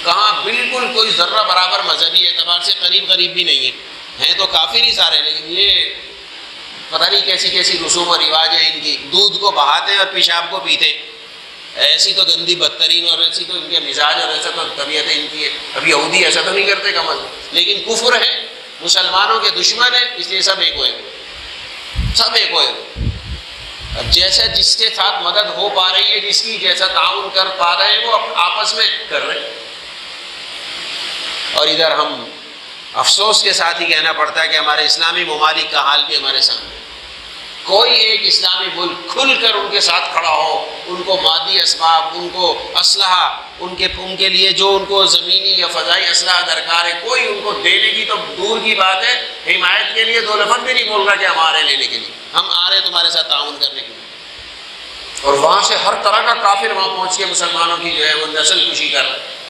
कहाँ बिल्कुल कोई ज़र्रा बराबर मजहबी एतबार से करीब करीब भी नहीं है, हैं तो काफिर ही सारे, लेकिन ये पता नहीं कैसी कैसी रसूम और रिवाज है इनकी। दूध को बहाते और पेशाब को पीते, ऐसी तो गंदी बदतरीन और ऐसी तो इनके मिजाज और ऐसा तो तबीयत इनकी है। अब यहूदी ऐसा तो नहीं करते कमल, लेकिन कुफ्र है, मुसलमानों के दुश्मन है, इसलिए सब एक होए, सब एक होए। अब जैसा जिसके साथ मदद हो पा रही है, जिसकी जैसा ताउन कर पा रहे हैं, वो आपस में कर रहे हैं। और इधर हम अफसोस के साथ ही कहना पड़ता है कि हमारे इस्लामी ममालिक का हाल भी हमारे सामने। कोई एक इस्लामी मुल्क खुलकर उनके साथ खड़ा हो, उनको मादी असबाब, उनको असलहा, उनके लिए जो उनको ज़मीनी या फ़ज़ाई असलहा दरकार है, कोई उनको देने की तो दूर की बात है, हिमायत के लिए दो लफ्ज़ भी नहीं बोल रहा कि हमारे लेने के लिए, हम आ रहे तुम्हारे साथ ताउन करने के लिए। और वहाँ से हर तरह का काफिर वहाँ पहुँच के मुसलमानों की जो है वो नस्ल कुशी कर रहा है।